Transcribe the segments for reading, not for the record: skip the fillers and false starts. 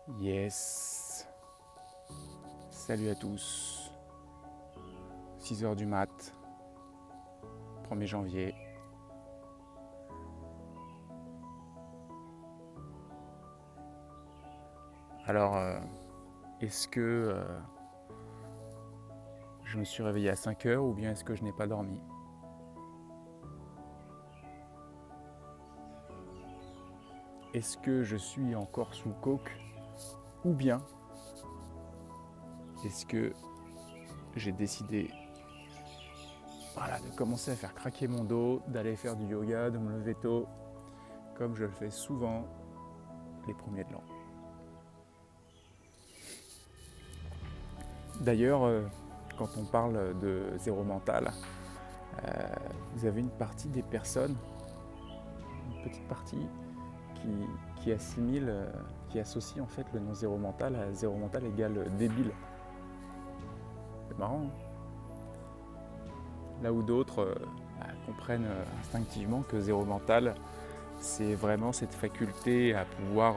Yes. Salut à tous. 6h du mat, 1er janvier. Alors, est-ce que je me suis réveillé à 5h ou bien est-ce que je n'ai pas dormi? Est-ce que je suis encore sous coke ou bien est-ce que j'ai décidé de commencer à faire craquer mon dos, d'aller faire du yoga, de me lever tôt, comme je le fais souvent les premiers de l'an. D'ailleurs, quand on parle de zéro mental, vous avez une partie des personnes, une petite partie, qui assimile, qui associe en fait le nom zéro mental à zéro mental égale débile. C'est marrant, hein. Là où d'autres comprennent instinctivement que zéro mental, c'est vraiment cette faculté à pouvoir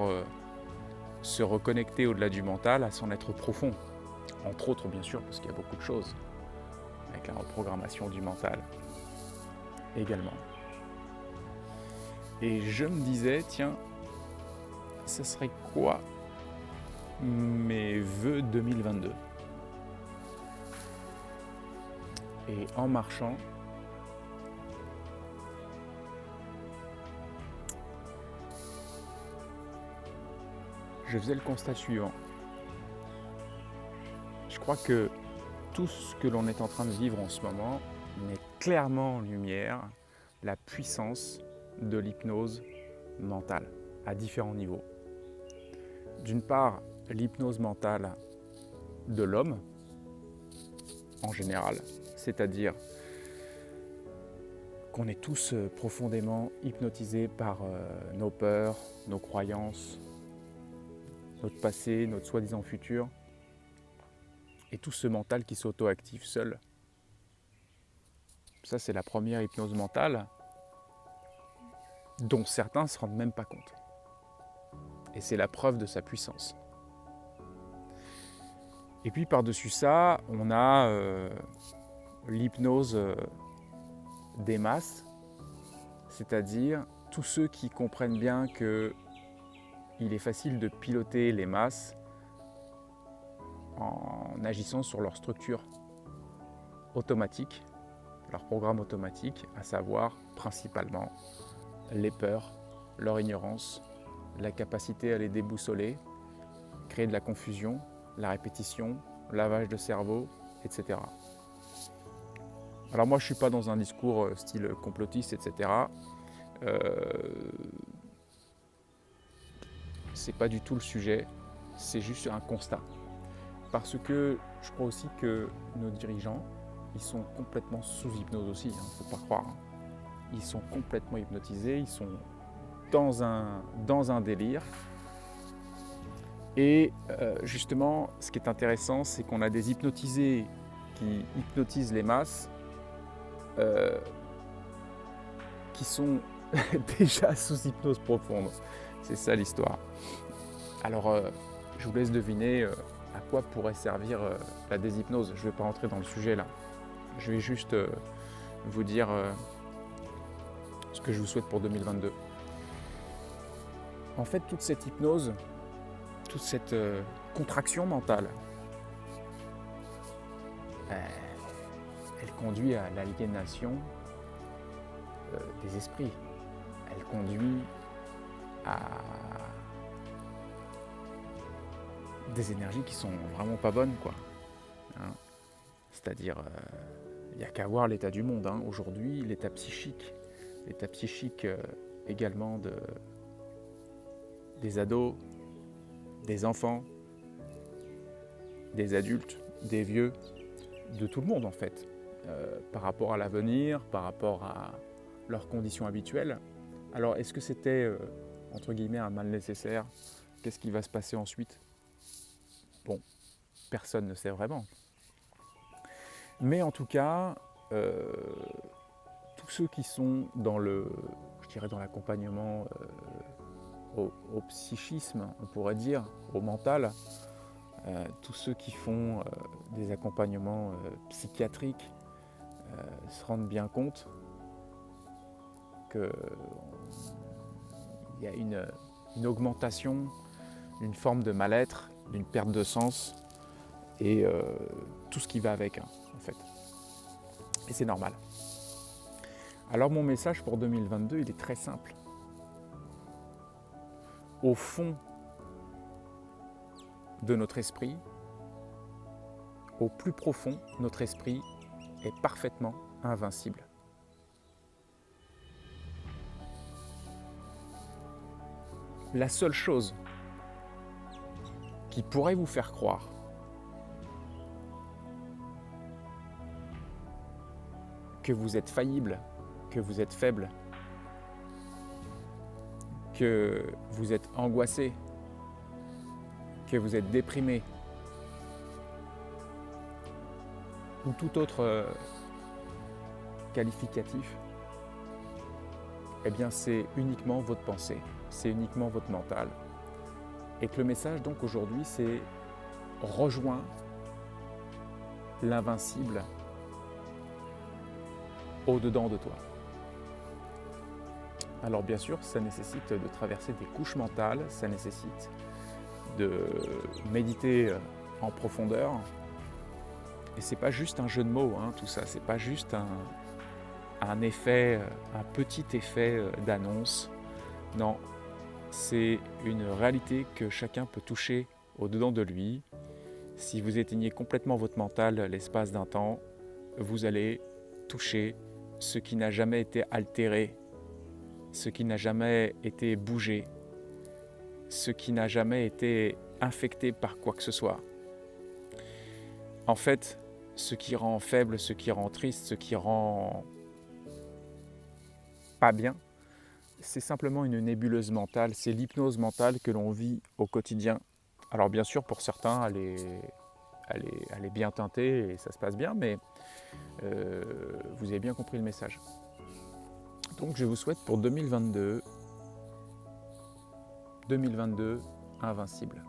se reconnecter au-delà du mental à son être profond. Entre autres, bien sûr, parce qu'il y a beaucoup de choses avec la reprogrammation du mental également. Et je me disais, tiens, ce serait quoi mes vœux 2022? Et en marchant, je faisais le constat suivant. Je crois que tout ce que l'on est en train de vivre en ce moment met clairement en lumière la puissance de l'hypnose mentale à différents niveaux. D'une part, l'hypnose mentale de l'homme en général, c'est-à-dire qu'on est tous profondément hypnotisés par nos peurs, nos croyances, notre passé, notre soi-disant futur, et tout ce mental qui s'auto-active seul. Ça, c'est la première hypnose mentale dont certains ne se rendent même pas compte. Et c'est la preuve de sa puissance. Et puis par-dessus ça, on a l'hypnose des masses, c'est-à-dire tous ceux qui comprennent bien qu'il est facile de piloter les masses en agissant sur leur structure automatique, leur programme automatique, à savoir principalement les peurs, leur ignorance, la capacité à les déboussoler, créer de la confusion, la répétition, lavage de cerveau, etc. Alors moi je ne suis pas dans un discours style complotiste, etc. C'est pas du tout le sujet, c'est juste un constat. Parce que je crois aussi que nos dirigeants, ils sont complètement sous hypnose aussi, faut pas croire. Ils sont complètement hypnotisés, ils sont dans un délire. Et justement, ce qui est intéressant, c'est qu'on a des hypnotisés qui hypnotisent les masses, qui sont déjà sous hypnose profonde. C'est ça l'histoire. Alors, je vous laisse deviner à quoi pourrait servir la déshypnose. Je ne vais pas rentrer dans le sujet là. Je vais juste vous dire ce que je vous souhaite pour 2022. En fait, toute cette hypnose, toute cette contraction mentale, elle conduit à l'aliénation des esprits. Elle conduit à des énergies qui sont vraiment pas bonnes, quoi. Hein, c'est-à-dire, il n'y a qu'à voir l'état du monde. Hein. Aujourd'hui, l'état psychique également des ados, des enfants, des adultes, des vieux, de tout le monde en fait, par rapport à l'avenir, par rapport à leurs conditions habituelles. Alors est-ce que c'était, entre guillemets, un mal nécessaire? Qu'est-ce qui va se passer ensuite? Bon, personne ne sait vraiment. Mais en tout cas, tous ceux qui sont dans l'accompagnement au psychisme, on pourrait dire, au mental. Tous ceux qui font des accompagnements psychiatriques se rendent bien compte qu'il y a une augmentation, une forme de mal-être, d'une perte de sens et tout ce qui va avec, en fait. Et c'est normal. Alors mon message pour 2022, il est très simple. Au fond de notre esprit, au plus profond, notre esprit est parfaitement invincible. La seule chose qui pourrait vous faire croire que vous êtes faillible, que vous êtes faible, que vous êtes angoissé, que vous êtes déprimé, ou tout autre qualificatif, eh bien c'est uniquement votre pensée, c'est uniquement votre mental. Et que le message donc aujourd'hui c'est rejoins l'invincible au-dedans de toi. Alors bien sûr, ça nécessite de traverser des couches mentales, ça nécessite de méditer en profondeur. Et c'est pas juste un jeu de mots, tout ça, c'est pas juste un effet, un petit effet d'annonce. Non, c'est une réalité que chacun peut toucher au-dedans de lui. Si vous éteignez complètement votre mental l'espace d'un temps, vous allez toucher ce qui n'a jamais été altéré, ce qui n'a jamais été bougé, ce qui n'a jamais été infecté par quoi que ce soit. En fait, ce qui rend faible, ce qui rend triste, ce qui rend pas bien, c'est simplement une nébuleuse mentale, c'est l'hypnose mentale que l'on vit au quotidien. Alors bien sûr, pour certains, elle est bien teintée et ça se passe bien, mais vous avez bien compris le message. Donc je vous souhaite pour 2022 invincible.